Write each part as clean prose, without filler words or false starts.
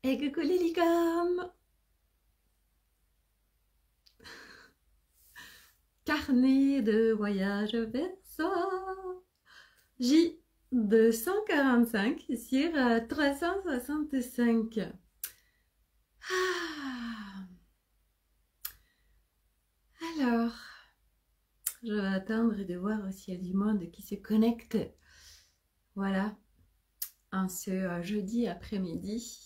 Et coucou les licornes! Carnet de voyage Verseau J 245 sur 365. Alors, je vais attendre de voir s'il y a du monde qui se connecte. Voilà, en ce jeudi après-midi.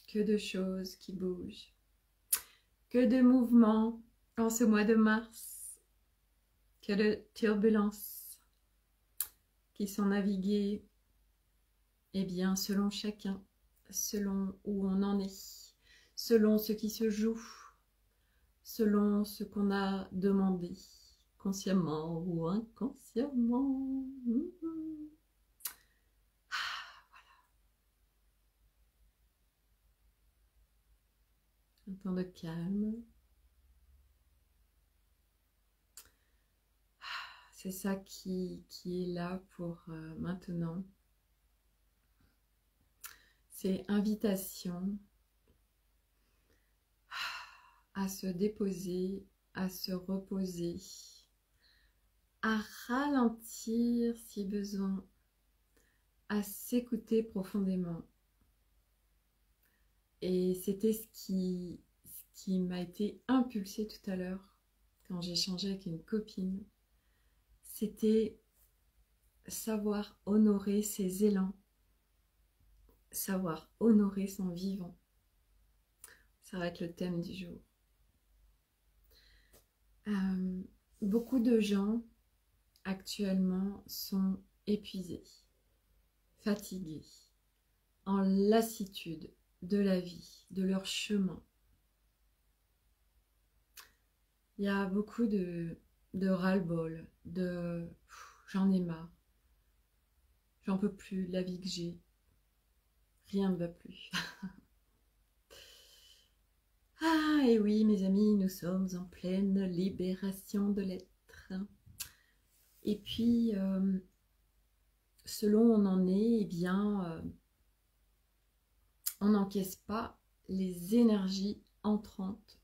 Que de choses qui bougent. Que de mouvements en ce mois de mars, que de turbulences qui sont naviguées, eh bien, selon chacun, selon où on en est, selon ce qui se joue, selon ce qu'on a demandé, consciemment ou inconsciemment. Un temps de calme. C'est ça qui est là pour maintenant. C'est invitation à se déposer, à se reposer, à ralentir si besoin, à s'écouter profondément. Et c'était ce qui m'a été impulsé tout à l'heure quand j'ai échangé avec une copine. C'était savoir honorer ses élans, savoir honorer son vivant. Ça va être le thème du jour. Beaucoup de gens actuellement sont épuisés, fatigués, en lassitude de la vie, de leur chemin. Il y a beaucoup de ras-le-bol, de j'en ai marre, j'en peux plus de la vie que j'ai, rien ne va plus. Ah, et oui, mes amis, nous sommes en pleine libération de l'être. Et puis, selon où on en est, eh bien, on n'encaisse pas les énergies entrantes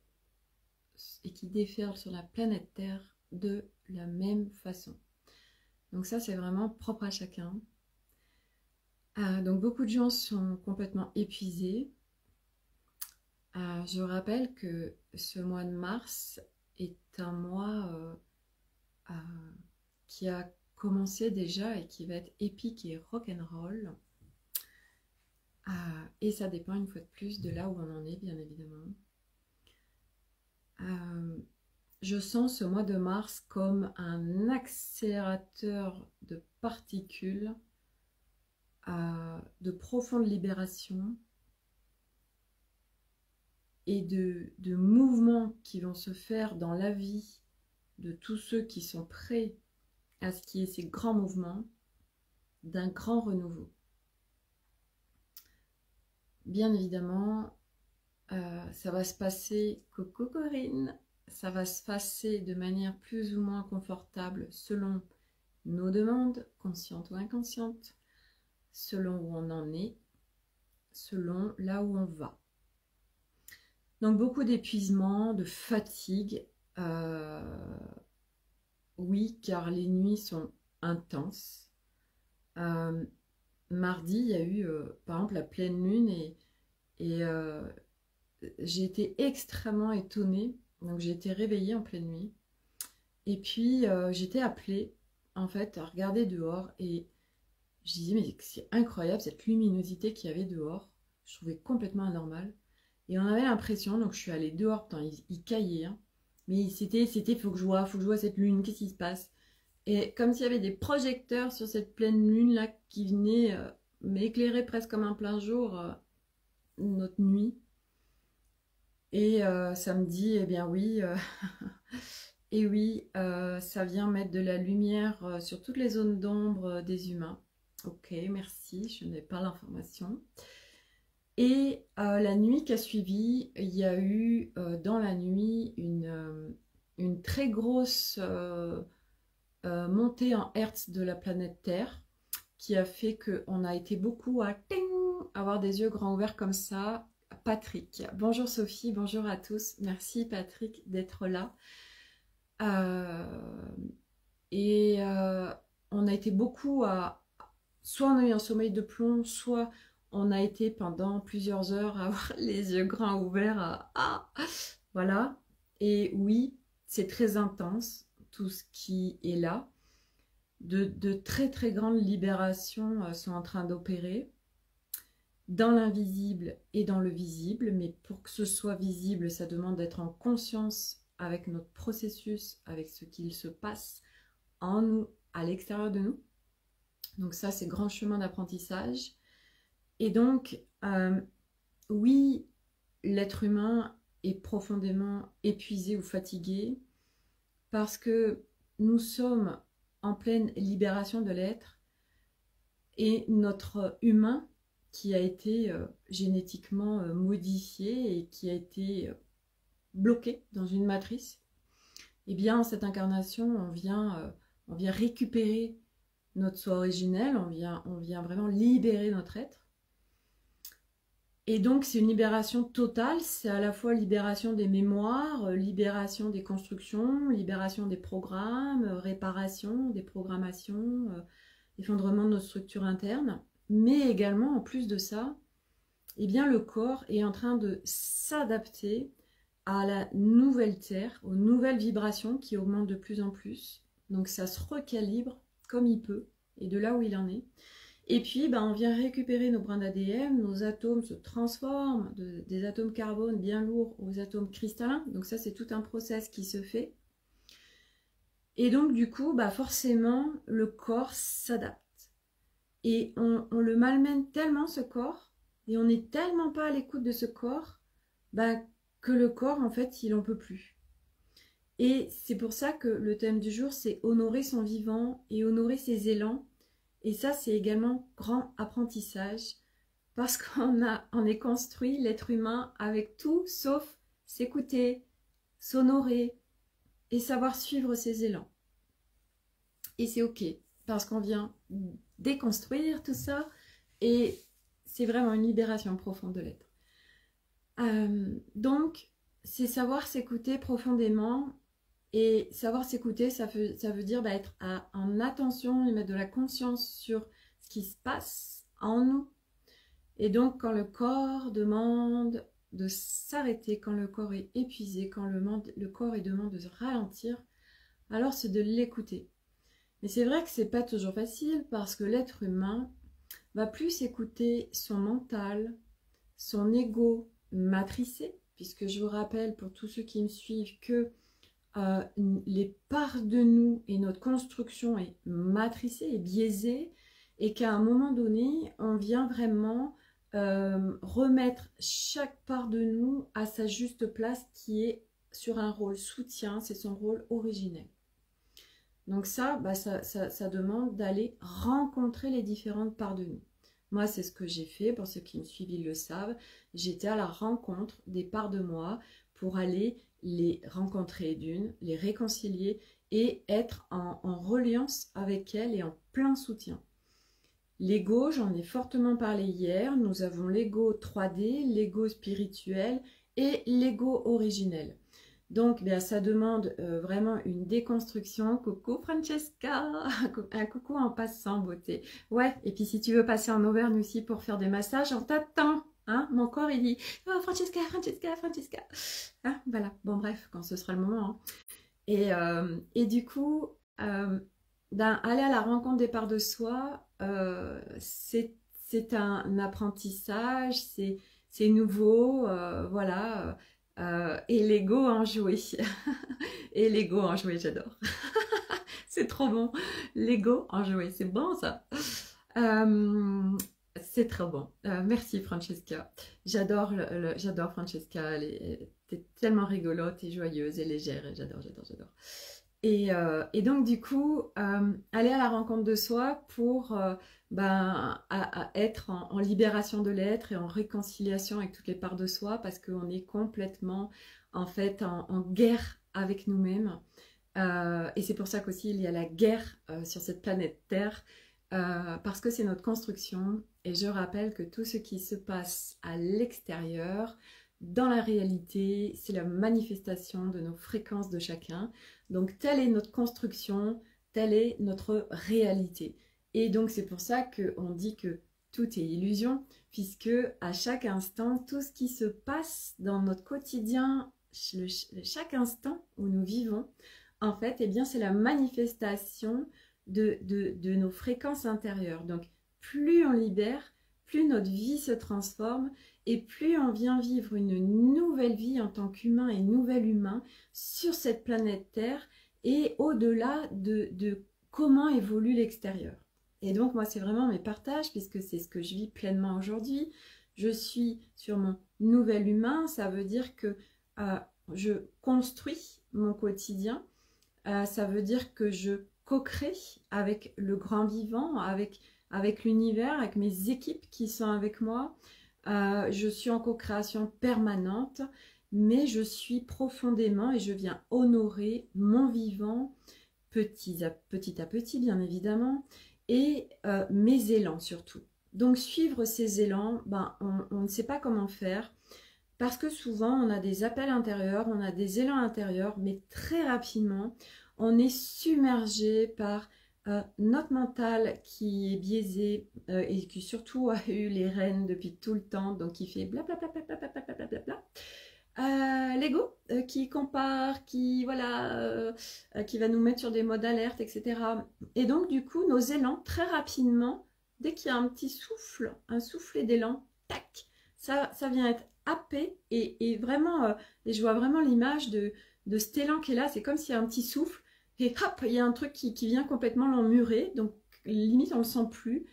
et qui déferlent sur la planète Terre de la même façon. Donc ça, c'est vraiment propre à chacun. Donc beaucoup de gens sont complètement épuisés. Je rappelle que ce mois de mars est un mois qui a commencé déjà et qui va être épique et rock'n'roll. Et ça dépend une fois de plus de là où on en est, bien évidemment. Je sens ce mois de mars comme un accélérateur de particules, de profonde libération et de mouvements qui vont se faire dans la vie de tous ceux qui sont prêts à ce qui est ces grands mouvements d'un grand renouveau. Bien évidemment, ça va se passer, coucou Corinne, ça va se passer de manière plus ou moins confortable selon nos demandes, conscientes ou inconscientes, selon où on en est, selon là où on va. Donc beaucoup d'épuisement, de fatigue, oui, car les nuits sont intenses. Mardi, il y a eu par exemple la pleine lune et j'ai été extrêmement étonnée. Donc j'ai été réveillée en pleine nuit. Et puis j'étais appelée en fait à regarder dehors et je disais mais c'est incroyable cette luminosité qu'il y avait dehors. Je trouvais complètement anormal. Et on avait l'impression, donc je suis allée dehors, putain, il caillait, hein. Mais c'était, faut que je vois cette lune, qu'est-ce qui se passe? Et comme s'il y avait des projecteurs sur cette pleine lune là qui venaient m'éclairer presque comme un plein jour notre nuit. Et ça me dit, eh bien oui, et oui, ça vient mettre de la lumière sur toutes les zones d'ombre des humains. Ok, merci, je n'ai pas l'information. Et la nuit qui a suivi, il y a eu dans la nuit une très grosse montée en hertz de la planète Terre qui a fait qu'on a été beaucoup à ting, avoir des yeux grands ouverts comme ça. Patrick. Bonjour Sophie, bonjour à tous. Merci Patrick d'être là. On a été beaucoup à... Soit on a eu un sommeil de plomb, soit on a été pendant plusieurs heures à avoir les yeux grands ouverts. Voilà. Et oui, c'est très intense, tout ce qui est là. De très très grandes libérations sont en train d'opérer dans l'invisible et dans le visible, mais pour que ce soit visible, ça demande d'être en conscience avec notre processus, avec ce qu'il se passe en nous, à l'extérieur de nous. Donc ça, c'est grand chemin d'apprentissage. Et donc, oui, l'être humain est profondément épuisé ou fatigué parce que nous sommes en pleine libération de l'être et notre humain qui a été génétiquement modifié et qui a été bloqué dans une matrice, eh bien, en cette incarnation, on vient récupérer notre soi originel, on vient vraiment libérer notre être. Et donc, c'est une libération totale, c'est à la fois libération des mémoires, libération des constructions, libération des programmes, réparation des programmations, effondrement de nos structures internes. Mais également, en plus de ça, eh bien, le corps est en train de s'adapter à la nouvelle Terre, aux nouvelles vibrations qui augmentent de plus en plus. Donc, ça se recalibre comme il peut et de là où il en est. Et puis, on vient récupérer nos brins d'ADN, nos atomes se transforment des atomes carbone bien lourds aux atomes cristallins. Donc ça, c'est tout un process qui se fait. Et donc, du coup, forcément, le corps s'adapte. Et on le malmène tellement, ce corps, et on n'est tellement pas à l'écoute de ce corps, que le corps, en fait, il n'en peut plus. Et c'est pour ça que le thème du jour, c'est honorer son vivant et honorer ses élans. Et ça, c'est également grand apprentissage parce on est construit, l'être humain, avec tout sauf s'écouter, s'honorer et savoir suivre ses élans. Et c'est ok parce qu'on vient déconstruire tout ça et c'est vraiment une libération profonde de l'être. Donc, c'est savoir s'écouter profondément. Et savoir s'écouter, ça veut dire être en attention et mettre de la conscience sur ce qui se passe en nous. Et donc, quand le corps demande de s'arrêter, quand le corps est épuisé, quand le corps demande de se ralentir, alors c'est de l'écouter. Mais c'est vrai que c'est pas toujours facile parce que l'être humain va plus écouter son mental, son ego matricé, puisque je vous rappelle pour tous ceux qui me suivent que les parts de nous et notre construction est matricée et biaisée et qu'à un moment donné, on vient vraiment remettre chaque part de nous à sa juste place qui est sur un rôle soutien, c'est son rôle originel. Donc ça, ça demande d'aller rencontrer les différentes parts de nous. Moi, c'est ce que j'ai fait, pour ceux qui me suivent, ils le savent. J'étais à la rencontre des parts de moi pour aller les rencontrer d'une, les réconcilier et être en reliance avec elles et en plein soutien. L'ego, j'en ai fortement parlé hier, nous avons l'ego 3D, l'ego spirituel et l'ego originel. Donc, ça demande vraiment une déconstruction. Coucou Francesca, un coucou en passant, beauté. Ouais, et puis si tu veux passer en Auvergne aussi pour faire des massages, on t'attend. Hein, mon corps, il dit « Oh, Francesca, Francesca, Francesca !» Voilà, bon bref, quand ce sera le moment. Hein. Et du coup, aller à la rencontre des parts de soi, c'est un apprentissage, c'est nouveau, voilà. Et l'ego enjoué. Et l'ego enjoué, j'adore. C'est trop bon. L'ego enjoué, c'est bon ça. C'est trop bon. Merci Francesca. J'adore Francesca. T'es tellement rigolote et joyeuse et légère. J'adore. Et donc du coup, aller à la rencontre de soi pour à être en libération de l'être et en réconciliation avec toutes les parts de soi parce qu'on est complètement en fait en guerre avec nous-mêmes. Et c'est pour ça qu'aussi il y a la guerre sur cette planète Terre parce que c'est notre construction. Et je rappelle que tout ce qui se passe à l'extérieur, dans la réalité, c'est la manifestation de nos fréquences de chacun. Donc, telle est notre construction, telle est notre réalité. Et donc, c'est pour ça qu'on dit que tout est illusion, puisque à chaque instant, tout ce qui se passe dans notre quotidien, chaque instant où nous vivons, en fait, eh bien, c'est la manifestation de nos fréquences intérieures. Donc, plus on libère, plus notre vie se transforme et plus on vient vivre une nouvelle vie en tant qu'humain et nouvel humain sur cette planète Terre et au-delà de comment évolue l'extérieur. Et donc, moi, c'est vraiment mes partages puisque c'est ce que je vis pleinement aujourd'hui. Je suis sur mon nouvel humain, ça veut dire que je construis mon quotidien, ça veut dire que je co-crée avec le grand vivant, avec l'univers, avec mes équipes qui sont avec moi. Je suis en co-création permanente, mais je suis profondément et je viens honorer mon vivant petit à petit, bien évidemment, et mes élans surtout. Donc suivre ces élans, ben, on ne sait pas comment faire, parce que souvent on a des appels intérieurs, on a des élans intérieurs, mais très rapidement, on est submergé par notre mental qui est biaisé et qui surtout a eu les rênes depuis tout le temps, donc qui fait blablabla. L'ego qui compare, qui voilà, qui va nous mettre sur des modes alerte, etc. Et donc du coup, nos élans, très rapidement, dès qu'il y a un petit souffle, un soufflet d'élan, tac, ça vient être happé et vraiment, et je vois vraiment l'image de cet élan qui est là, c'est comme s'il y a un petit souffle, et hop, il y a un truc qui vient complètement l'emmurer, donc limite on ne le sent plus,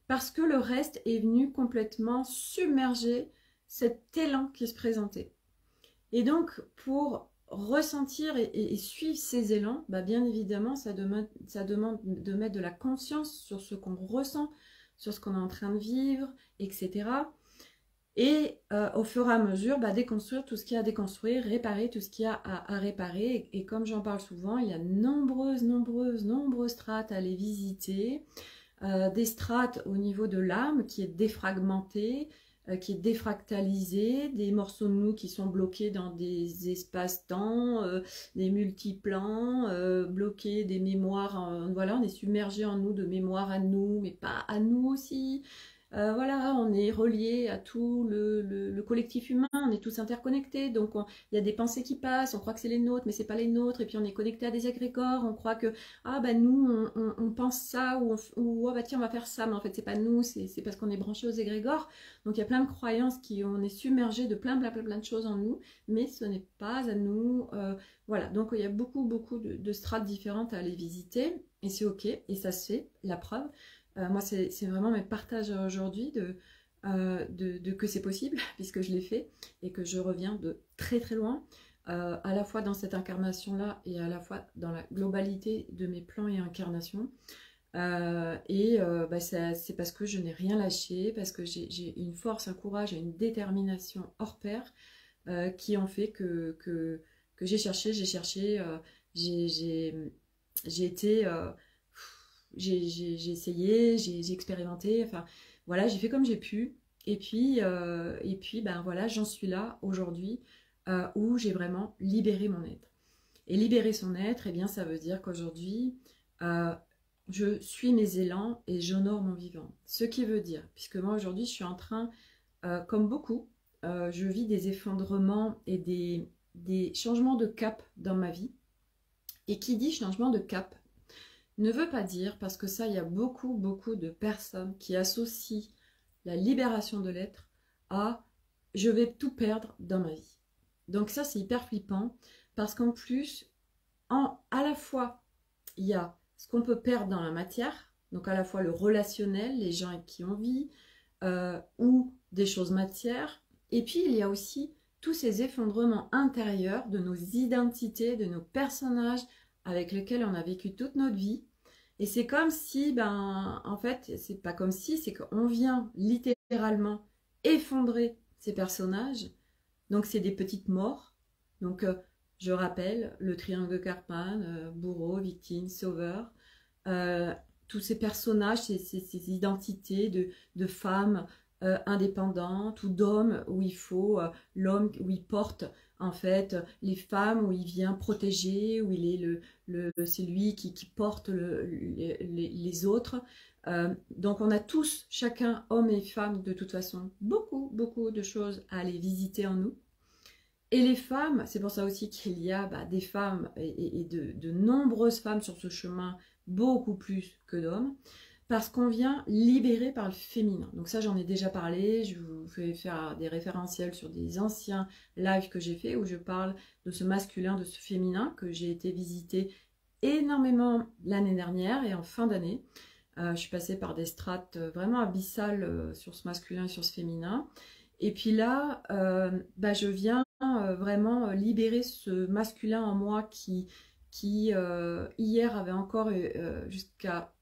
parce que le reste est venu complètement submerger cet élan qui se présentait. Et donc, pour ressentir et suivre ces élans, bah bien évidemment, ça demande de mettre de la conscience sur ce qu'on ressent, sur ce qu'on est en train de vivre, etc. Et au fur et à mesure, bah, déconstruire tout ce qu'il y a à déconstruire, réparer tout ce qu'il y a à réparer. Et comme j'en parle souvent, il y a nombreuses strates à aller visiter. Des strates au niveau de l'âme qui est défragmentée, qui est défractalisée, des morceaux de nous qui sont bloqués dans des espaces-temps, des multiplans, bloqués, des mémoires, voilà, on est submergé en nous de mémoires à nous, mais pas à nous aussi. Voilà, on est relié à tout le collectif humain, on est tous interconnectés, donc il y a des pensées qui passent, on croit que c'est les nôtres, mais c'est pas les nôtres, et puis on est connecté à des égrégores, on croit que ah bah nous on pense ça, ou ah bah tiens on va faire ça, mais en fait c'est pas nous, c'est parce qu'on est branché aux égrégores, donc il y a plein de croyances on est submergé de plein de choses en nous, mais ce n'est pas à nous, voilà, donc il y a beaucoup de strates différentes à aller visiter, et c'est ok, et ça se fait, la preuve. Moi, c'est vraiment mes partages aujourd'hui que c'est possible, puisque je l'ai fait et que je reviens de très loin, à la fois dans cette incarnation-là et à la fois dans la globalité de mes plans et incarnations. Bah, c'est parce que je n'ai rien lâché, parce que j'ai une force, un courage et une détermination hors pair qui ont fait que j'ai cherché, j'ai été... j'ai essayé, j'ai expérimenté, enfin voilà, j'ai fait comme j'ai pu. Et puis ben voilà, j'en suis là aujourd'hui où j'ai vraiment libéré mon être. Et libérer son être, eh bien ça veut dire qu'aujourd'hui, je suis mes élans et j'honore mon vivant. Ce qui veut dire, puisque moi aujourd'hui je suis en train, comme beaucoup, je vis des effondrements et des changements de cap dans ma vie. Et qui dit changement de cap ne veut pas dire, parce que ça, il y a beaucoup de personnes qui associent la libération de l'être à « je vais tout perdre dans ma vie ». Donc ça, c'est hyper flippant, parce qu'en plus, à la fois, il y a ce qu'on peut perdre dans la matière, donc à la fois le relationnel, les gens avec qui on vit, ou des choses matières, et puis il y a aussi tous ces effondrements intérieurs de nos identités, de nos personnages, avec lesquels on a vécu toute notre vie. Et c'est comme si, ben, en fait, c'est pas comme si, c'est qu'on vient littéralement effondrer ces personnages. Donc, c'est des petites morts. Donc, je rappelle, le triangle de Karpman, bourreau, victime, sauveur. tous ces personnages, ces identités de femmes indépendantes ou d'hommes où il faut, l'homme où il porte en fait les femmes, où il vient protéger, où il est c'est lui qui porte les autres. Donc on a tous, chacun, hommes et femmes, de toute façon, beaucoup de choses à aller visiter en nous. Et les femmes, c'est pour ça aussi qu'il y a des femmes et de nombreuses femmes sur ce chemin, beaucoup plus que d'hommes, parce qu'on vient libérer par le féminin. Donc ça, j'en ai déjà parlé, je vous fais faire des référentiels sur des anciens lives que j'ai fait, où je parle de ce masculin, de ce féminin, que j'ai été visiter énormément l'année dernière et en fin d'année. Je suis passée par des strates vraiment abyssales sur ce masculin et sur ce féminin. Et puis là, je viens vraiment libérer ce masculin en moi qui hier avait encore,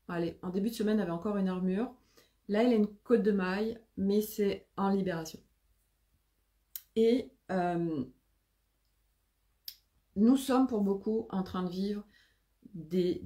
en début de semaine, avait encore une armure. Là, il a une côte de maille, mais c'est en libération. Et nous sommes pour beaucoup en train de vivre des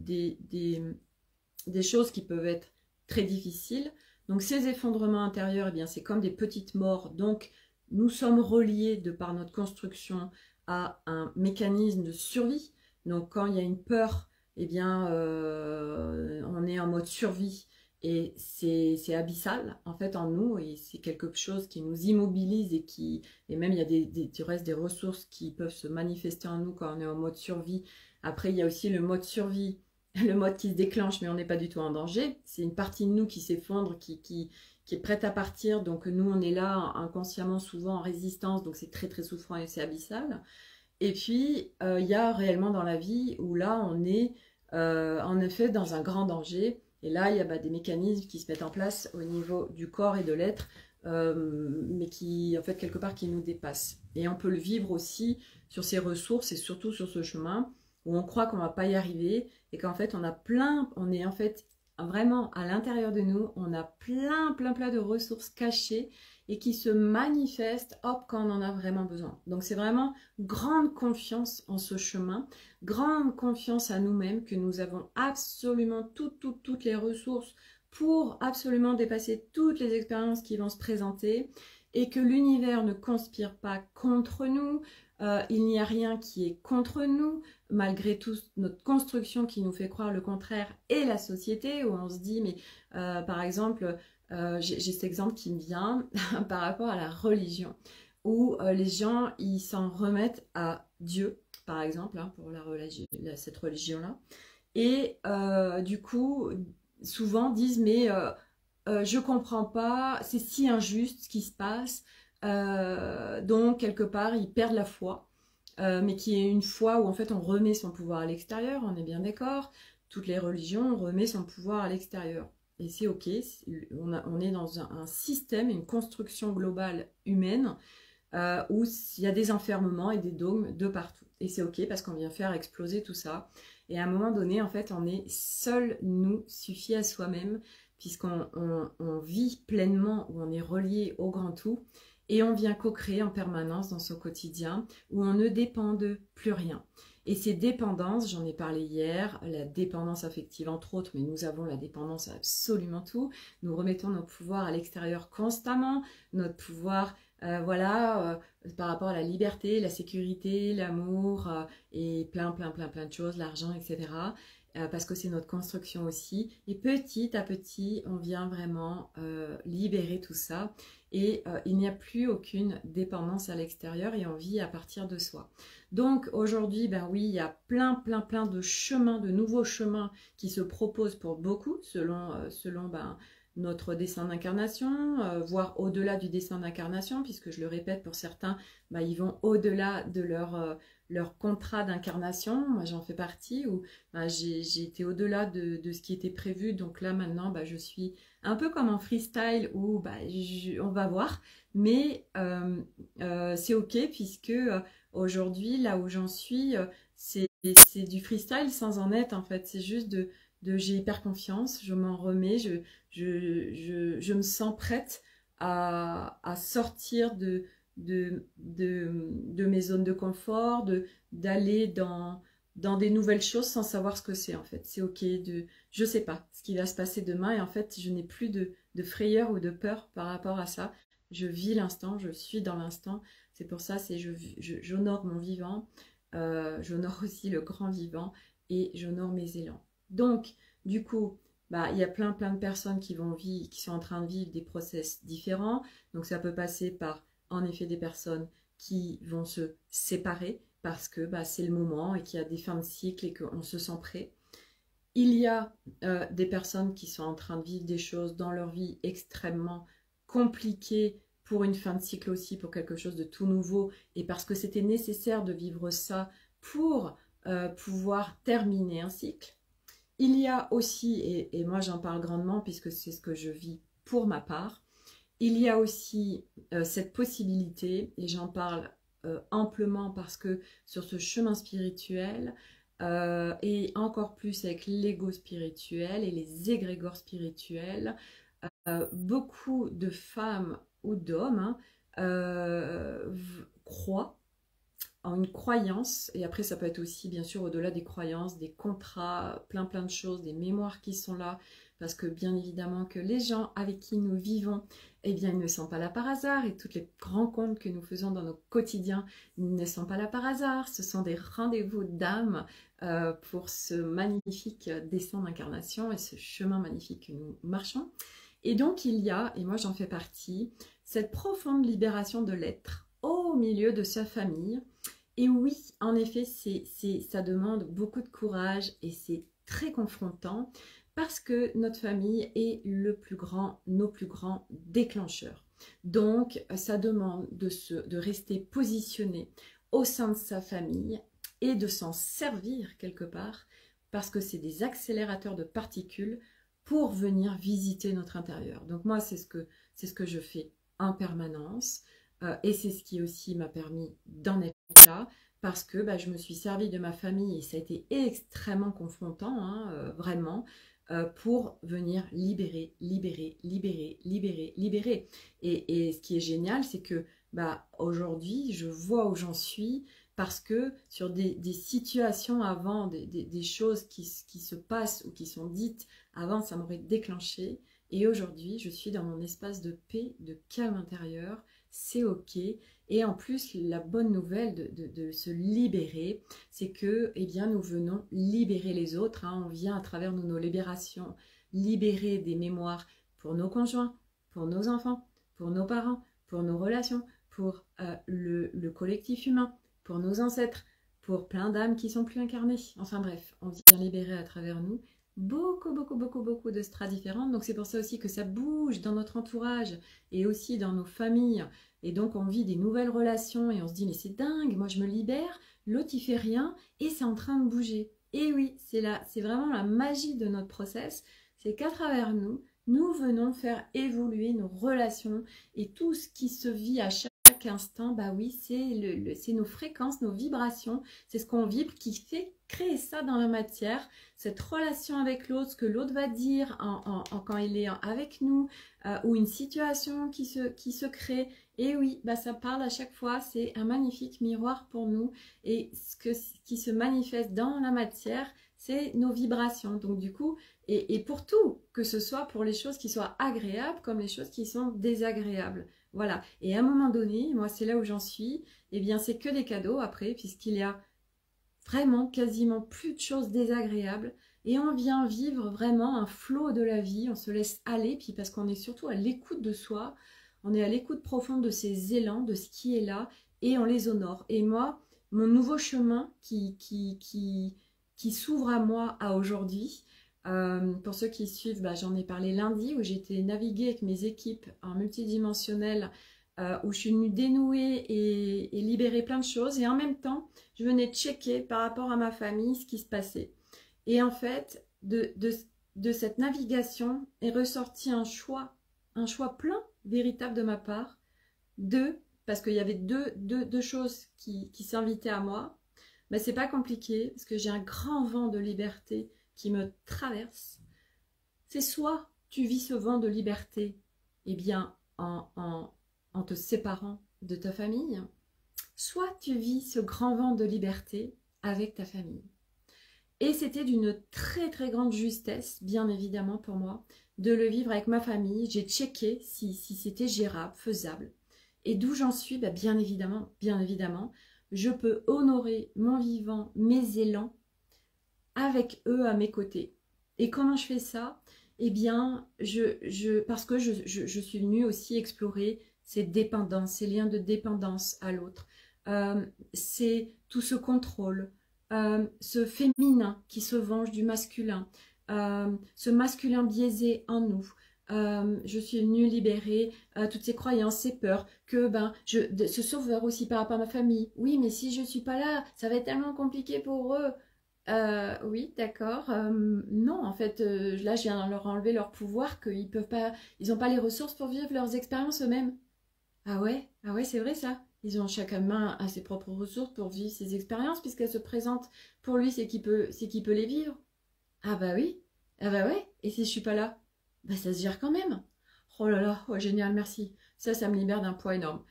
choses qui peuvent être très difficiles. Donc ces effondrements intérieurs, eh bien, c'est comme des petites morts. Donc nous sommes reliés de par notre construction à un mécanisme de survie. Donc quand il y a une peur, eh bien, on est en mode survie et c'est abyssal en fait en nous, et c'est quelque chose qui nous immobilise et même il y a du reste des ressources qui peuvent se manifester en nous quand on est en mode survie. Après, il y a aussi le mode survie, le mode qui se déclenche, mais on n'est pas du tout en danger. C'est une partie de nous qui s'effondre, qui est prête à partir. Donc nous, on est là inconsciemment, souvent en résistance. Donc c'est très souffrant et c'est abyssal. Et puis, il y a réellement dans la vie où là, on est en effet dans un grand danger. Et là, il y a des mécanismes qui se mettent en place au niveau du corps et de l'être, mais qui, en fait, quelque part, qui nous dépassent. Et on peut le vivre aussi sur ces ressources et surtout sur ce chemin où on croit qu'on ne va pas y arriver et qu'en fait, on est en fait vraiment à l'intérieur de nous, on a plein de ressources cachées et qui se manifestent, hop, quand on en a vraiment besoin. Donc c'est vraiment grande confiance en ce chemin, grande confiance à nous-mêmes, que nous avons absolument toutes les ressources pour absolument dépasser toutes les expériences qui vont se présenter, et que l'univers ne conspire pas contre nous. Il n'y a rien qui est contre nous, malgré tout notre construction qui nous fait croire le contraire, et la société où on se dit, mais par exemple, j'ai cet exemple qui me vient par rapport à la religion, où les gens, ils s'en remettent à Dieu, par exemple, pour cette religion-là, et du coup, souvent disent, mais je comprends pas, c'est si injuste ce qui se passe, donc quelque part, ils perdent la foi. Mais qui est une foi où en fait on remet son pouvoir à l'extérieur, on est bien d'accord. Toutes les religions, on remet son pouvoir à l'extérieur. Et c'est ok, on est dans un système, une construction globale humaine où il y a des enfermements et des dogmes de partout. Et c'est ok parce qu'on vient faire exploser tout ça. Et à un moment donné, en fait, on est seul, nous, suffit à soi-même, puisqu'on vit pleinement, où on est relié au grand tout. Et on vient co-créer en permanence dans son quotidien où on ne dépend de plus rien. Et ces dépendances, j'en ai parlé hier, la dépendance affective entre autres, mais nous avons la dépendance à absolument tout. Nous remettons notre pouvoir à l'extérieur constamment, notre pouvoir par rapport à la liberté, la sécurité, l'amour et plein de choses, l'argent, etc. Parce que c'est notre construction aussi. Et petit à petit, on vient vraiment libérer tout ça. Et il n'y a plus aucune dépendance à l'extérieur et on vit à partir de soi. Donc aujourd'hui, oui, il y a plein de chemins, de nouveaux chemins qui se proposent pour beaucoup selon notre dessin d'incarnation, voire au-delà du dessin d'incarnation, puisque je le répète, pour certains, ils vont au-delà de leur contrat d'incarnation. Moi, j'en fais partie, où j'ai été au-delà de ce qui était prévu. Donc là, maintenant, je suis un peu comme en freestyle, où on va voir. Mais c'est ok, puisque aujourd'hui, là où j'en suis, c'est du freestyle sans en être, en fait. C'est juste j'ai hyper confiance, je m'en remets, je me sens prête à sortir de mes zones de confort, d'aller dans dans des nouvelles choses sans savoir ce que c'est en fait. C'est ok de, je sais pas ce qui va se passer demain et en fait je n'ai plus de frayeur ou de peur par rapport à ça. Je vis l'instant, je suis dans l'instant. C'est pour ça, c'est j'honore mon vivant, j'honore aussi le grand vivant et j'honore mes élans. Donc du coup, bah, il y a plein de personnes qui sont en train de vivre des process différents. Donc ça peut passer par en effet des personnes qui vont se séparer parce que bah, c'est le moment et qu'il y a des fins de cycle et qu'on se sent prêt. Il y a des personnes qui sont en train de vivre des choses dans leur vie extrêmement compliquées pour une fin de cycle aussi, pour quelque chose de tout nouveau et parce que c'était nécessaire de vivre ça pour pouvoir terminer un cycle. Il y a aussi, et moi j'en parle grandement puisque c'est ce que je vis pour ma part, il y a aussi cette possibilité, et j'en parle amplement parce que sur ce chemin spirituel, et encore plus avec l'ego spirituel et les égrégores spirituels, beaucoup de femmes ou d'hommes croient en une croyance, et après ça peut être aussi bien sûr au-delà des croyances, des contrats, plein de choses, des mémoires qui sont là, parce que bien évidemment que les gens avec qui nous vivons, eh bien ils ne sont pas là par hasard, et toutes les rencontres que nous faisons dans nos quotidiens ne sont pas là par hasard, ce sont des rendez-vous d'âme pour ce magnifique dessin d'incarnation et ce chemin magnifique que nous marchons. Et donc il y a, et moi j'en fais partie, cette profonde libération de l'être au milieu de sa famille. Et oui, en effet, ça demande beaucoup de courage et c'est très confrontant parce que notre famille est nos plus grands déclencheurs. Donc, ça demande de rester positionné au sein de sa famille et de s'en servir quelque part parce que c'est des accélérateurs de particules pour venir visiter notre intérieur. Donc moi, c'est ce que je fais en permanence. Et c'est ce qui aussi m'a permis d'en être là, parce que bah, je me suis servie de ma famille et ça a été extrêmement confrontant, hein, vraiment, pour venir libérer. Et ce qui est génial, c'est que bah, aujourd'hui, je vois où j'en suis, parce que sur des situations avant, des choses qui se passent ou qui sont dites avant, ça m'aurait déclenché. Et aujourd'hui, je suis dans mon espace de paix, de calme intérieur, c'est ok. Et en plus, la bonne nouvelle de se libérer, c'est que eh bien, nous venons libérer les autres. Hein. On vient à travers nos libérations, libérer des mémoires pour nos conjoints, pour nos enfants, pour nos parents, pour nos relations, pour le collectif humain, pour nos ancêtres, pour plein d'âmes qui sont plus incarnées. Enfin bref, on vient libérer à travers nous beaucoup de strates différentes. Donc c'est pour ça aussi que ça bouge dans notre entourage et aussi dans nos familles. Et donc on vit des nouvelles relations et on se dit mais c'est dingue, moi je me libère, l'autre il fait rien et c'est en train de bouger. Et oui, c'est vraiment la magie de notre process, c'est qu'à travers nous, nous venons faire évoluer nos relations et tout ce qui se vit à chaque instant, bah oui, c'est nos fréquences, nos vibrations, c'est ce qu'on vibre qui fait créer ça dans la matière, cette relation avec l'autre, ce que l'autre va dire quand il est avec nous, ou une situation qui se crée. Et oui, bah ça parle à chaque fois, c'est un magnifique miroir pour nous. Et qui se manifeste dans la matière, c'est nos vibrations. Donc du coup, et pour tout, que ce soit pour les choses qui soient agréables comme les choses qui sont désagréables. Voilà. Et à un moment donné, moi c'est là où j'en suis, et bien c'est que des cadeaux après, puisqu'il y a vraiment quasiment plus de choses désagréables et on vient vivre vraiment un flot de la vie, on se laisse aller, puis parce qu'on est surtout à l'écoute de soi, on est à l'écoute profonde de ces élans, de ce qui est là et on les honore. Et moi, mon nouveau chemin qui s'ouvre à moi à aujourd'hui, pour ceux qui suivent, bah, j'en ai parlé lundi où j'ai été naviguer avec mes équipes en multidimensionnel, où je suis venue dénouer et libérer plein de choses et en même temps je venais checker par rapport à ma famille ce qui se passait. Et en fait, de cette navigation est ressorti un choix plein, véritable de ma part, parce qu'il y avait deux choses qui s'invitaient à moi. Mais c'est pas compliqué, parce que j'ai un grand vent de liberté qui me traverse. C'est soit tu vis ce vent de liberté, eh bien, en te séparant de ta famille, soit tu vis ce grand vent de liberté avec ta famille. Et c'était d'une très très grande justesse, bien évidemment pour moi, de le vivre avec ma famille. J'ai checké si c'était gérable, faisable. Et d'où j'en suis, bah, bien évidemment, je peux honorer mon vivant, mes élans, avec eux à mes côtés. Et comment je fais ça? Eh bien, parce que je suis venue aussi explorer ces dépendances, ces liens de dépendance à l'autre. C'est tout ce contrôle, ce féminin qui se venge du masculin, ce masculin biaisé en nous. Je suis venue libérer toutes ces croyances, ces peurs, que ce sauveur aussi par rapport à ma famille. Oui, mais si je ne suis pas là, ça va être tellement compliqué pour eux. Oui, d'accord. Non, en fait, là, je viens de leur enlever leur pouvoir, qu'ils peuvent pas, ils n'ont pas les ressources pour vivre leurs expériences eux-mêmes. Ah ouais, c'est vrai ça. Ils ont chacun main à ses propres ressources pour vivre ses expériences, puisqu'elles se présentent pour lui, c'est qu'il peut les vivre. Ah bah oui, ah bah ouais. Et si je suis pas là, bah ça se gère quand même. Oh là là, oh génial, merci. Ça me libère d'un poids énorme.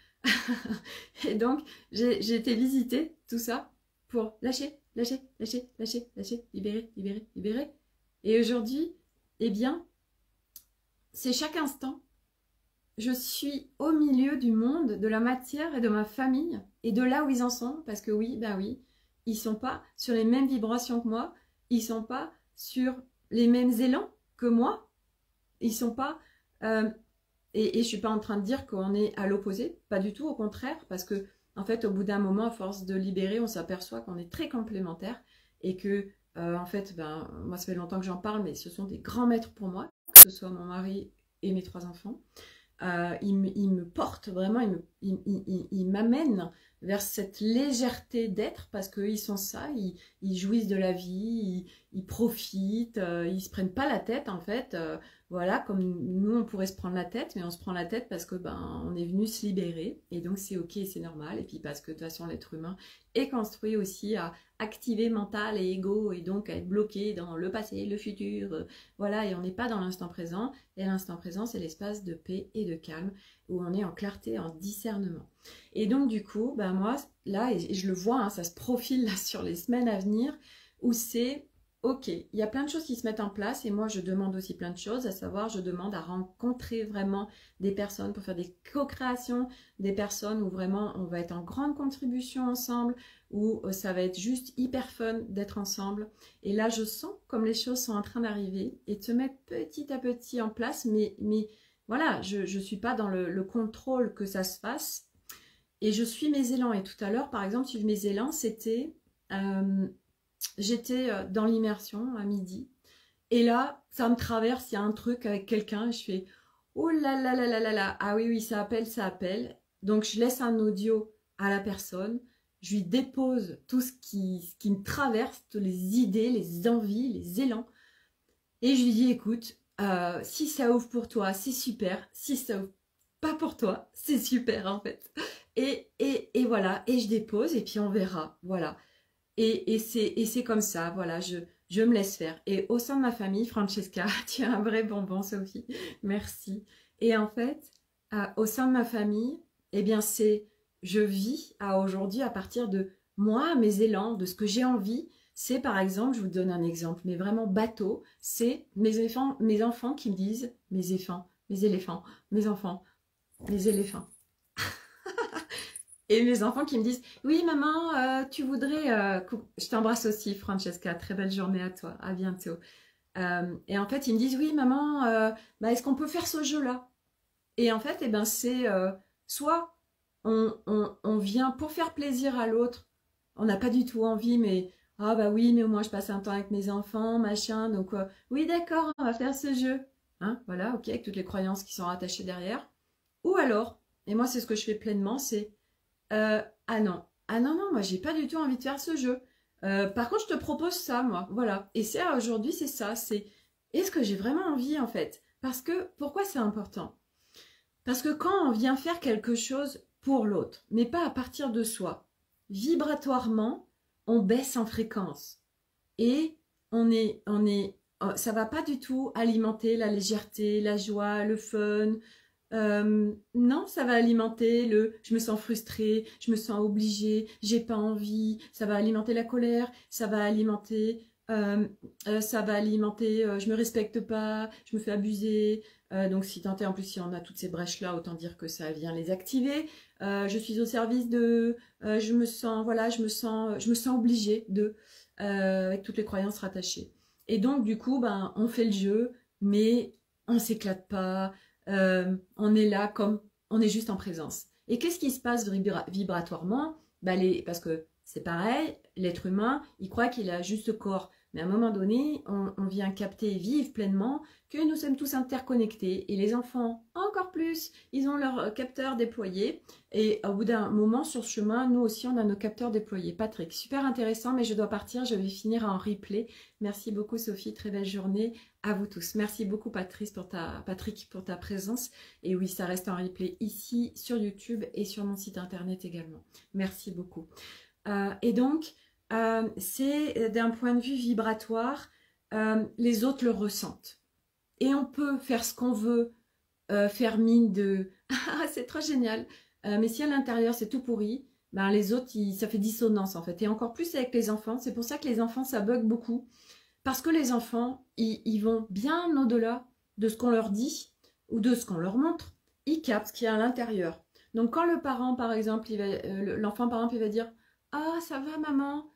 Et donc, j'ai été visiter tout ça pour lâcher, libérer. Et aujourd'hui, eh bien, c'est chaque instant, je suis au milieu du monde, de la matière et de ma famille, et de là où ils en sont, parce que oui, ben oui, ils sont pas sur les mêmes vibrations que moi, ils sont pas sur les mêmes élans que moi, ils sont pas... et je suis pas en train de dire qu'on est à l'opposé, pas du tout, au contraire, parce que en fait, au bout d'un moment, à force de libérer, on s'aperçoit qu'on est très complémentaires et que, en fait, moi, ça fait longtemps que j'en parle, mais ce sont des grands maîtres pour moi, que ce soit mon mari et mes 3 enfants. Il me porte vraiment, il m'amène vers cette légèreté d'être parce qu'ils sont ça, ils jouissent de la vie, ils profitent, ils se prennent pas la tête en fait. Voilà, comme nous on pourrait se prendre la tête, mais on se prend la tête parce que on est venu se libérer et donc c'est ok, c'est normal. Et puis parce que de toute façon l'être humain est construit aussi à activer mental et ego et donc à être bloqué dans le passé, le futur, voilà, et on n'est pas dans l'instant présent. Et l'instant présent, c'est l'espace de paix et de calme où on est en clarté, en discernement. Et donc du coup, moi, là, et je le vois, hein, ça se profile là sur les semaines à venir, où c'est, ok, il y a plein de choses qui se mettent en place, et moi je demande aussi plein de choses, à savoir, je demande à rencontrer vraiment des personnes pour faire des co-créations, des personnes où vraiment on va être en grande contribution ensemble, où ça va être juste hyper fun d'être ensemble. Et là, je sens comme les choses sont en train d'arriver et de se mettre petit à petit en place, mais voilà, je ne suis pas dans le contrôle que ça se fasse. Et je suis mes élans. Et tout à l'heure, par exemple, suivre mes élans, c'était... j'étais dans l'immersion à midi. Et là, ça me traverse, il y a un truc avec quelqu'un. Je fais, oh là là là là là là. Ah oui, oui, ça appelle, ça appelle. Donc, je laisse un audio à la personne. Je lui dépose tout ce qui me traverse, toutes les idées, les envies, les élans. Et je lui dis, écoute, si ça ouvre pour toi, c'est super. Si ça ouvre pas pour toi, c'est super en fait. Et voilà, et je dépose et puis on verra. Voilà. Et c'est comme ça, voilà, je me laisse faire. Et au sein de ma famille, Francesca, tu es un vrai bonbon, Sophie. Merci. Et en fait, au sein de ma famille, eh bien je vis à aujourd'hui à partir de moi, mes élans, de ce que j'ai envie. C'est par exemple, je vous donne un exemple, mais vraiment bateau, c'est mes enfants qui me disent, mes éléphants, mes enfants, mes éléphants. Et mes enfants qui me disent, oui maman, tu voudrais... Je t'embrasse aussi Francesca, très belle journée à toi, à bientôt. Et en fait ils me disent, oui maman, est-ce qu'on peut faire ce jeu-là? Et en fait, c'est soit on vient pour faire plaisir à l'autre, on n'a pas du tout envie, mais ah bah oui, mais au moins je passe un temps avec mes enfants, machin, donc oui d'accord, on va faire ce jeu. Hein, voilà, ok, avec toutes les croyances qui sont rattachées derrière. Ou alors, et moi c'est ce que je fais pleinement, c'est ah non, moi j'ai pas du tout envie de faire ce jeu. Par contre, je te propose ça, moi. Voilà. Et c'est aujourd'hui, c'est ça. C'est est-ce que j'ai vraiment envie en fait? Parce que pourquoi c'est important? Parce que quand on vient faire quelque chose pour l'autre, mais pas à partir de soi, vibratoirement, on baisse en fréquence et ça va pas du tout alimenter la légèreté, la joie, le fun. Non, ça va alimenter je me sens frustrée, je me sens obligée, j'ai pas envie, ça va alimenter la colère, ça va alimenter ça va alimenter, je me respecte pas, je me fais abuser. Donc si tant est, en plus si on a toutes ces brèches-là, autant dire que ça vient les activer. Je suis au service de, je me sens, voilà, je me sens obligée de, avec toutes les croyances rattachées. Et donc du coup, ben, on fait le jeu, mais on s'éclate pas, on est là comme, on est juste en présence. Et qu'est-ce qui se passe vibratoirement? Ben, parce que c'est pareil, l'être humain, il croit qu'il a juste ce corps. Mais à un moment donné, on vient capter et vivre pleinement que nous sommes tous interconnectés. Et les enfants, encore plus, ils ont leurs capteurs déployés. Et au bout d'un moment, sur ce chemin, nous aussi, on a nos capteurs déployés. Patrick, super intéressant, mais je dois partir. Je vais finir en replay. Merci beaucoup, Sophie. Très belle journée à vous tous. Merci beaucoup, Patrick, pour ta présence. Et oui, ça reste en replay ici, sur YouTube et sur mon site internet également. Merci beaucoup. Et donc, c'est d'un point de vue vibratoire, les autres le ressentent. Et on peut faire ce qu'on veut, faire mine de « Ah, c'est trop génial !» mais si à l'intérieur c'est tout pourri, ben les autres, ça fait dissonance en fait. Et encore plus avec les enfants. C'est pour ça que les enfants, ça bug beaucoup. Parce que les enfants, ils vont bien au-delà de ce qu'on leur dit ou de ce qu'on leur montre. Ils captent ce qu'il y a à l'intérieur. Donc quand le parent, par exemple, l'enfant, par exemple, il va dire « Ah, ça va maman,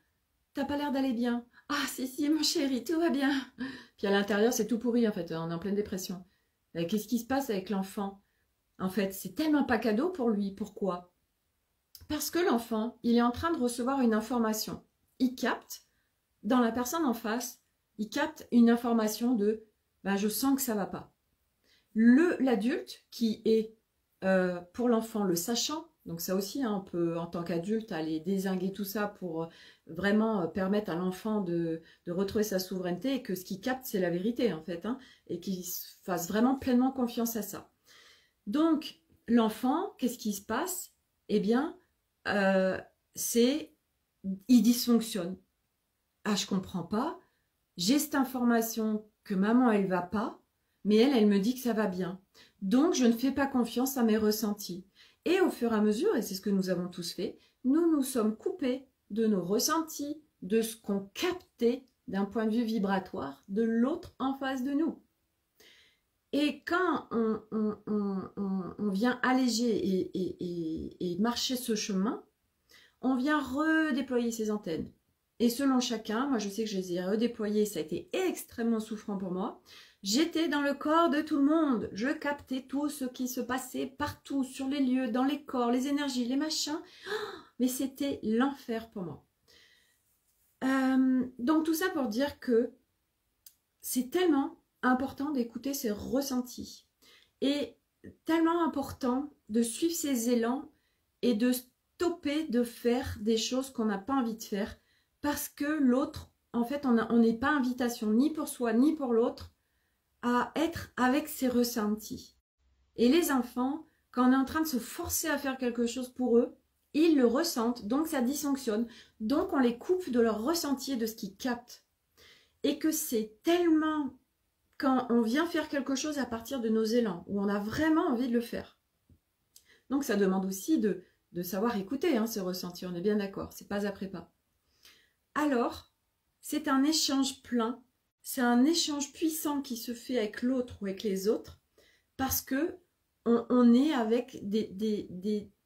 t'as pas l'air d'aller bien. Ah, si, mon chéri, tout va bien. » Puis à l'intérieur, c'est tout pourri, en fait. On est en pleine dépression. Qu'est-ce qui se passe avec l'enfant? En fait, c'est tellement pas cadeau pour lui. Pourquoi? Parce que l'enfant, il est en train de recevoir une information. Il capte, dans la personne en face, il capte une information de « je sens que ça va pas ». L'adulte qui est, pour l'enfant, le sachant, donc ça aussi, hein, on peut, en tant qu'adulte, aller dézinguer tout ça pour vraiment permettre à l'enfant de retrouver sa souveraineté et que ce qu'il capte, c'est la vérité, en fait, hein, et qu'il fasse vraiment pleinement confiance à ça. Donc, l'enfant, qu'est-ce qui se passe? Eh bien, il dysfonctionne. Ah, je comprends pas. J'ai cette information que maman, elle va pas, mais elle me dit que ça va bien. Donc, je ne fais pas confiance à mes ressentis. Et au fur et à mesure, et c'est ce que nous avons tous fait, nous nous sommes coupés de nos ressentis, de ce qu'on captait d'un point de vue vibratoire de l'autre en face de nous. Et quand on vient alléger et marcher ce chemin, on vient redéployer ses antennes. Et selon chacun, moi je sais que je les ai redéployées, ça a été extrêmement souffrant pour moi. J'étais dans le corps de tout le monde, je captais tout ce qui se passait partout, sur les lieux, dans les corps, les énergies, les machins. Mais c'était l'enfer pour moi. Donc tout ça pour dire que c'est tellement important d'écouter ses ressentis. Et tellement important de suivre ses élans et de stopper de faire des choses qu'on n'a pas envie de faire. Parce que l'autre, en fait, on n'est pas invitation ni pour soi ni pour l'autre à être avec ses ressentis. Et les enfants, quand on est en train de se forcer à faire quelque chose pour eux, ils le ressentent, donc ça dysfonctionne. Donc on les coupe de leur ressenti et de ce qu'ils captent. Et que c'est tellement quand on vient faire quelque chose à partir de nos élans, où on a vraiment envie de le faire. Donc ça demande aussi de savoir écouter hein, ces ressentis, on est bien d'accord, c'est pas après pas. Alors, c'est un échange plein, c'est un échange puissant qui se fait avec l'autre ou avec les autres, parce que on est avec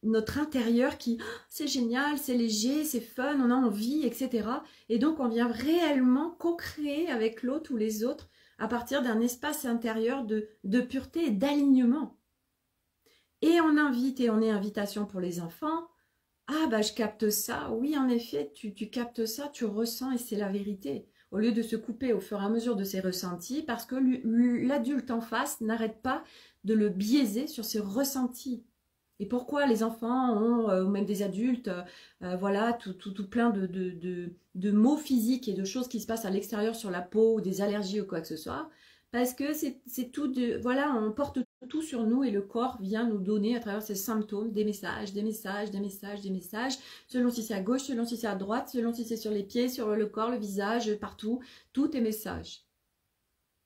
notre intérieur qui, oh, c'est génial, c'est léger, c'est fun, on a envie, etc. Et donc on vient réellement co-créer avec l'autre ou les autres à partir d'un espace intérieur de pureté et d'alignement. Et on invite, et on est invitation pour les enfants. Ah bah je capte ça, oui en effet, tu captes ça, tu ressens et c'est la vérité. Au lieu de se couper au fur et à mesure de ses ressentis, parce que l'adulte en face n'arrête pas de le biaiser sur ses ressentis. Et pourquoi les enfants ont, ou même des adultes, voilà, tout plein de maux physiques et de choses qui se passent à l'extérieur sur la peau, ou des allergies ou quoi que ce soit, parce que c'est tout, voilà, on porte tout sur nous et le corps vient nous donner à travers ces symptômes des messages, selon si c'est à gauche, selon si c'est à droite, selon si c'est sur les pieds, sur le corps, le visage, partout, tout est message.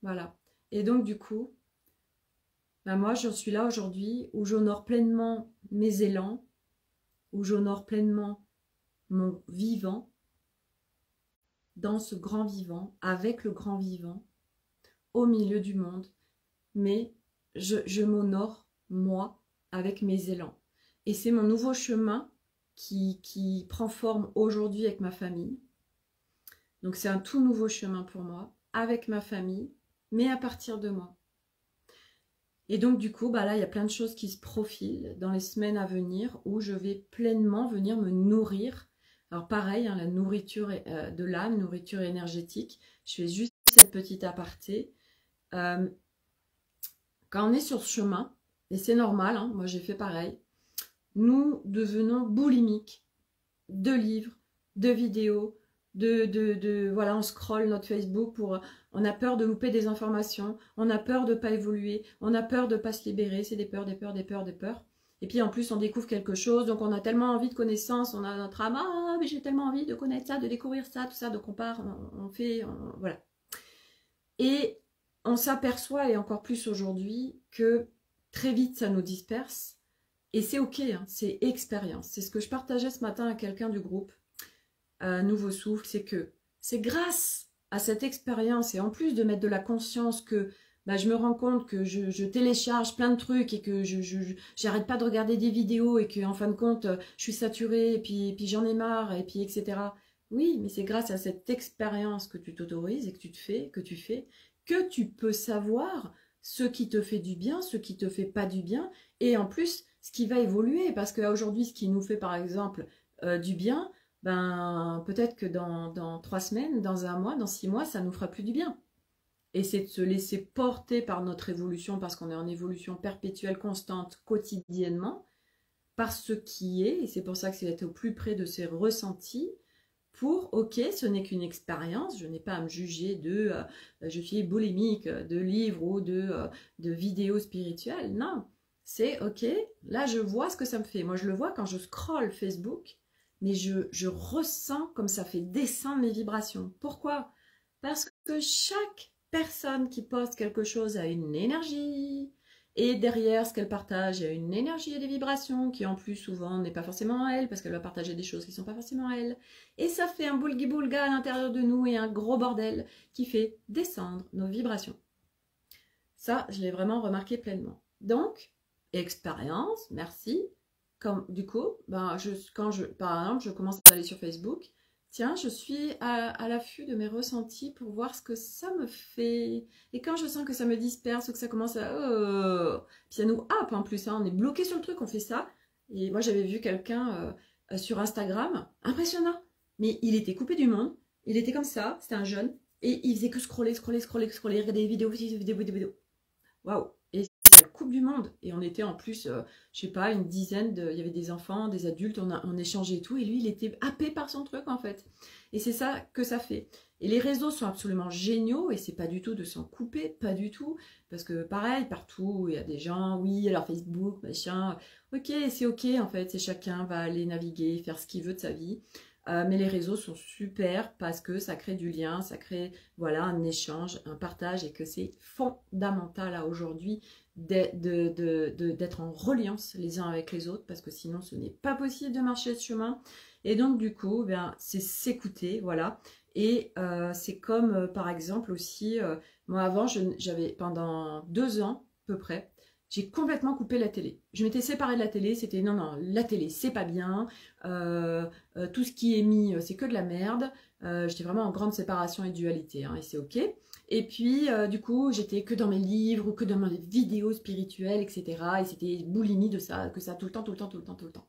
Voilà. Et donc du coup, ben moi j'en suis là aujourd'hui où j'honore pleinement mes élans, où j'honore pleinement mon vivant, dans ce grand vivant, avec le grand vivant, au milieu du monde, mais je m'honore, moi, avec mes élans. Et c'est mon nouveau chemin qui prend forme aujourd'hui avec ma famille. Donc c'est un tout nouveau chemin pour moi, avec ma famille, mais à partir de moi. Et donc du coup, là, il y a plein de choses qui se profilent dans les semaines à venir où je vais pleinement venir me nourrir. Alors pareil, la nourriture de l'âme, nourriture énergétique. Je fais juste cette petite aparté. Quand on est sur ce chemin, et c'est normal, moi j'ai fait pareil, nous devenons boulimiques de livres, de vidéos, voilà, on scrolle notre Facebook on a peur de louper des informations, on a peur de ne pas évoluer, on a peur de ne pas se libérer, c'est des peurs, des peurs, des peurs, des peurs. Et puis en plus on découvre quelque chose, donc on a tellement envie de connaissances, on a notre âme, ah mais j'ai tellement envie de connaître ça, de découvrir ça, tout ça, donc on part, voilà. Et on s'aperçoit, et encore plus aujourd'hui, que très vite ça nous disperse, et c'est ok, c'est expérience. C'est ce que je partageais ce matin à quelqu'un du groupe, Nouveau Souffle, c'est que c'est grâce à cette expérience, et en plus de mettre de la conscience que je me rends compte que je télécharge plein de trucs et que j'arrête pas de regarder des vidéos et que en fin de compte je suis saturée et puis j'en ai marre et puis etc. Oui, mais c'est grâce à cette expérience que tu t'autorises et que tu fais, que tu peux savoir ce qui te fait du bien, ce qui te fait pas du bien, et en plus ce qui va évoluer, parce qu'aujourd'hui ce qui nous fait par exemple du bien, peut-être que dans 3 semaines, dans 1 mois, dans 6 mois, ça nous fera plus du bien. Et c'est de se laisser porter par notre évolution, parce qu'on est en évolution perpétuelle, constante, quotidiennement, par ce qui est, et c'est pour ça que c'est d'être au plus près de ses ressentis, pour, ok, ce n'est qu'une expérience, je n'ai pas à me juger de je suis boulimique de livres ou de vidéos spirituelles, non, c'est ok, là je vois ce que ça me fait. Moi je le vois quand je scrolle Facebook, mais je ressens comme ça fait descendre mes vibrations. Pourquoi? Parce que chaque personne qui poste quelque chose a une énergie, et derrière ce qu'elle partage, il y a une énergie et des vibrations qui en plus souvent n'est pas forcément à elle, parce qu'elle va partager des choses qui ne sont pas forcément à elle. Et ça fait un boulgui-boulga à l'intérieur de nous et un gros bordel qui fait descendre nos vibrations. Ça, je l'ai vraiment remarqué pleinement. Donc, expérience, merci. Du coup, par exemple, je commence à aller sur Facebook, tiens, je suis à l'affût de mes ressentis pour voir ce que ça me fait. Et quand je sens que ça me disperse ou que ça commence à... puis ça nous happe en plus, on est bloqué sur le truc, on fait ça. Et moi, j'avais vu quelqu'un sur Instagram, impressionnant. Mais il était coupé du monde, il était comme ça, c'était un jeune, et il faisait que scroller, regarder des vidéos. Waouh! Et c'est la Coupe du Monde. Et on était en plus, je sais pas, une dizaine il y avait des enfants, des adultes, on échangeait et tout. Et lui, il était happé par son truc en fait. Et c'est ça que ça fait. Et les réseaux sont absolument géniaux. Et c'est pas du tout de s'en couper, pas du tout. Parce que pareil, partout, il y a des gens, oui, alors Facebook, machin. Ok, c'est ok en fait. C'est chacun va aller naviguer, faire ce qu'il veut de sa vie. Mais les réseaux sont super parce que ça crée du lien, ça crée voilà, un échange, un partage, et que c'est fondamental aujourd'hui d'être en reliance les uns avec les autres, parce que sinon ce n'est pas possible de marcher ce chemin. Et donc du coup, c'est s'écouter, voilà. Et c'est comme par exemple aussi, moi avant, j'avais pendant 2 ans à peu près, j'ai complètement coupé la télé. Je m'étais séparée de la télé, c'était non, la télé c'est pas bien, tout ce qui est mis c'est que de la merde. J'étais vraiment en grande séparation et dualité, et c'est ok. Et puis du coup j'étais que dans mes livres ou que dans mes vidéos spirituelles, etc. Et c'était boulimie de ça, que ça tout le temps.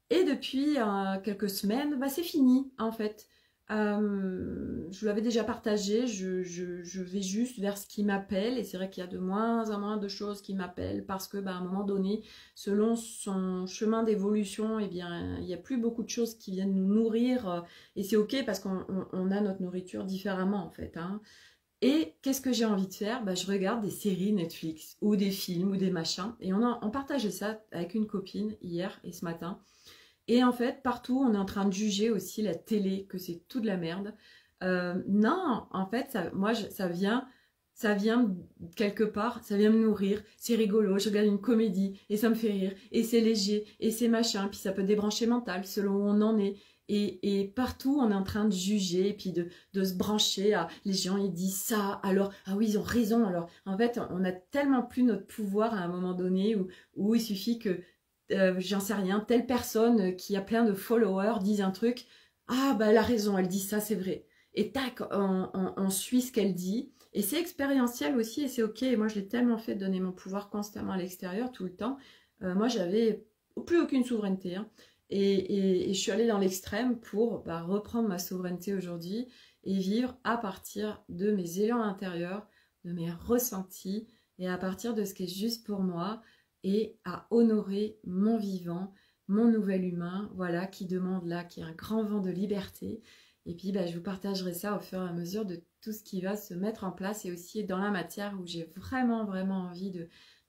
Et depuis quelques semaines, c'est fini en fait. Je vous l'avais déjà partagé, je vais juste vers ce qui m'appelle, et c'est vrai qu'il y a de moins en moins de choses qui m'appellent, parce que à un moment donné, selon son chemin d'évolution, il n'y a plus beaucoup de choses qui viennent nous nourrir, et c'est ok parce qu'on a notre nourriture différemment en fait. Et qu'est-ce que j'ai envie de faire? Je regarde des séries Netflix ou des films ou des machins, et on partageait ça avec une copine hier et ce matin. Et en fait, partout, on est en train de juger aussi la télé, que c'est tout de la merde. Non, en fait, ça vient quelque part, ça vient me nourrir. C'est rigolo, je regarde une comédie et ça me fait rire. Et c'est léger, et c'est machin. Puis ça peut débrancher mental selon où on en est. Et partout, on est en train de juger, et puis de se brancher à les gens, ils disent ça, alors, ah oui, ils ont raison. Alors, en fait, on a tellement plus notre pouvoir à un moment donné où il suffit que, j'en sais rien, telle personne qui a plein de followers dise un truc, ah, bah, elle a raison, elle dit ça, c'est vrai. Et tac, on suit ce qu'elle dit. Et c'est expérientiel aussi, et c'est ok. Et moi, je l'ai tellement fait de donner mon pouvoir constamment à l'extérieur, tout le temps. Moi, j'avais plus aucune souveraineté, hein. Et je suis allée dans l'extrême pour reprendre ma souveraineté aujourd'hui et vivre à partir de mes élans intérieurs, de mes ressentis et à partir de ce qui est juste pour moi et à honorer mon vivant, mon nouvel humain, voilà, qui demande là, qui a un grand vent de liberté. Et puis, je vous partagerai ça au fur et à mesure de tout ce qui va se mettre en place et aussi dans la matière où j'ai vraiment, vraiment envie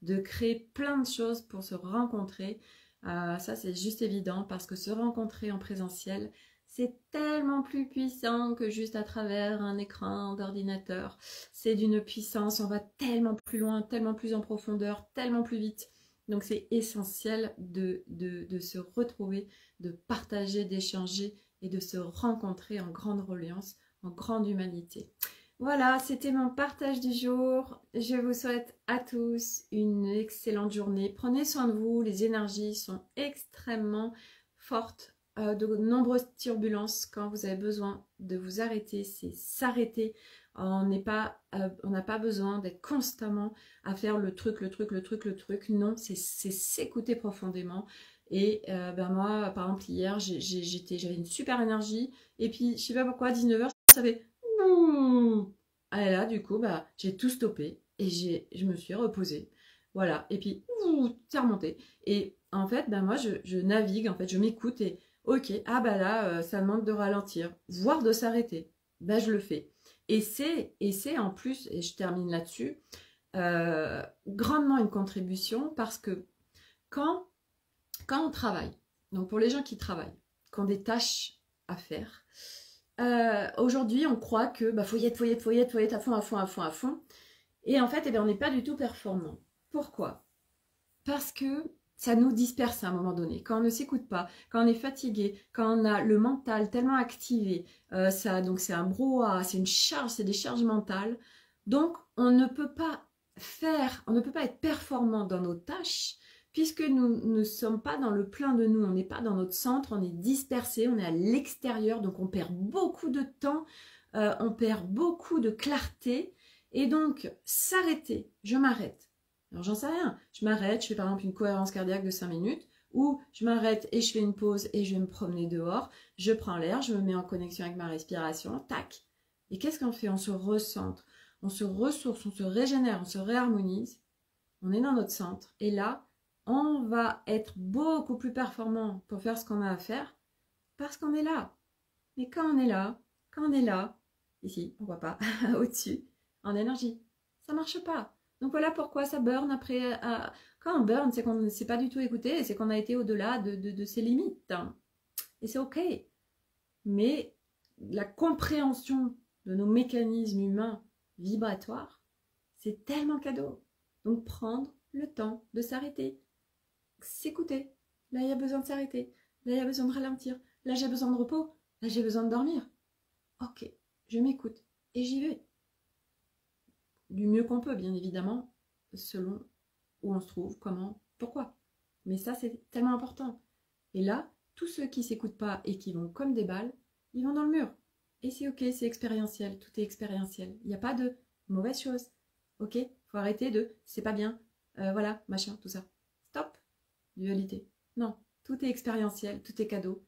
de créer plein de choses pour se rencontrer. Ça, c'est juste évident parce que se rencontrer en présentiel, c'est tellement plus puissant que juste à travers un écran d'ordinateur. C'est d'une puissance, on va tellement plus loin, tellement plus en profondeur, tellement plus vite. Donc, c'est essentiel de se retrouver, de partager, d'échanger et de se rencontrer en grande reliance, en grande humanité. Voilà, c'était mon partage du jour. Je vous souhaite à tous une excellente journée. Prenez soin de vous, les énergies sont extrêmement fortes, de nombreuses turbulences. Quand vous avez besoin de vous arrêter, c'est s'arrêter. On n'a pas besoin d'être constamment à faire le truc. Non, c'est s'écouter profondément. Et moi, par exemple, hier, j'avais une super énergie. Et puis, je sais pas pourquoi, 19h, ça fait... Et là, du coup, j'ai tout stoppé et je me suis reposée. Voilà. Et puis, c'est remonté. Et en fait, moi, je navigue, en fait, je m'écoute et ok, là, ça demande de ralentir, voire de s'arrêter. Je le fais. Et c'est en plus, et je termine là-dessus, grandement une contribution parce que quand on travaille, donc pour les gens qui travaillent, qui ont des tâches à faire, aujourd'hui, on croit que faut y être à fond. Et en fait, on n'est pas du tout performant. Pourquoi? Parce que ça nous disperse à un moment donné. Quand on ne s'écoute pas, quand on est fatigué, quand on a le mental tellement activé, donc c'est un brouhaha, c'est une charge, c'est des charges mentales. Donc, on ne peut pas être performant dans nos tâches puisque nous ne sommes pas dans le plein de nous, on n'est pas dans notre centre, on est dispersé, on est à l'extérieur, donc on perd beaucoup de temps, on perd beaucoup de clarté. Et donc, s'arrêter, je m'arrête. Alors, j'en sais rien. Je m'arrête, je fais par exemple une cohérence cardiaque de 5 minutes, ou je m'arrête et je fais une pause et je vais me promener dehors, je prends l'air, je me mets en connexion avec ma respiration, tac. Et qu'est-ce qu'on fait? On se recentre, on se ressource, on se régénère, on se réharmonise, on est dans notre centre. Et là, on va être beaucoup plus performant pour faire ce qu'on a à faire parce qu'on est là. Mais quand on est là, ici, on voit pas, au-dessus, en énergie, ça marche pas. Donc voilà pourquoi ça burn après. Quand on burn, c'est qu'on ne s'est pas du tout écouté, c'est qu'on a été au-delà de ses limites. Et c'est ok. Mais la compréhension de nos mécanismes humains vibratoires, c'est tellement cadeau. Donc prendre le temps de s'arrêter. S'écouter. Là, il y a besoin de s'arrêter. Là, il y a besoin de ralentir. Là, j'ai besoin de repos. Là, j'ai besoin de dormir. Ok, je m'écoute et j'y vais. Du mieux qu'on peut, bien évidemment, selon où on se trouve, comment, pourquoi. Mais ça, c'est tellement important. Et là, tous ceux qui ne s'écoutent pas et qui vont comme des balles, ils vont dans le mur. Et c'est ok, c'est expérientiel, tout est expérientiel. Il n'y a pas de mauvaise chose. Ok, faut arrêter de c'est pas bien, voilà, machin, tout ça. Stop, dualité. Non, tout est expérientiel, tout est cadeau.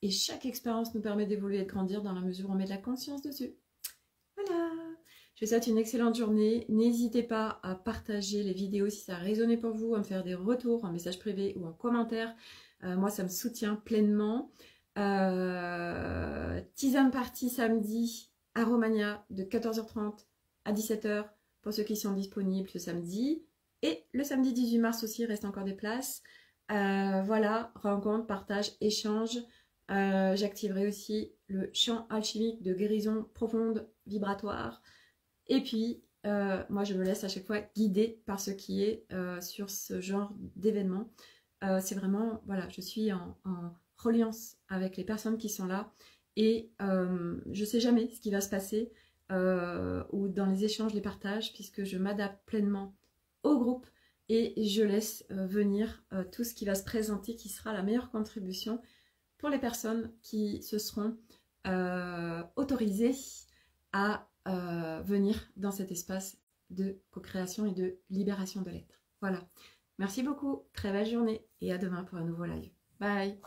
Et chaque expérience nous permet d'évoluer et de grandir dans la mesure où on met de la conscience dessus. Voilà. Je vous souhaite une excellente journée. N'hésitez pas à partager les vidéos si ça a résonné pour vous, à me faire des retours en message privé ou en commentaire. Moi, ça me soutient pleinement. Tisane party samedi à Romagna de 14h30 à 17h pour ceux qui sont disponibles ce samedi. Et le samedi 18 mars aussi, il reste encore des places. Voilà, rencontre, partage, échange. J'activerai aussi le champ alchimique de guérison profonde, vibratoire. Et puis, moi, je me laisse à chaque fois guider par ce qui est sur ce genre d'événement. C'est vraiment, voilà, je suis en reliance avec les personnes qui sont là. Et je ne sais jamais ce qui va se passer ou dans les échanges, les partages, puisque je m'adapte pleinement au groupe et je laisse venir tout ce qui va se présenter, qui sera la meilleure contribution pour les personnes qui se seront autorisées à venir dans cet espace de co-création et de libération de l'être. Voilà. Merci beaucoup, très belle journée et à demain pour un nouveau live. Bye!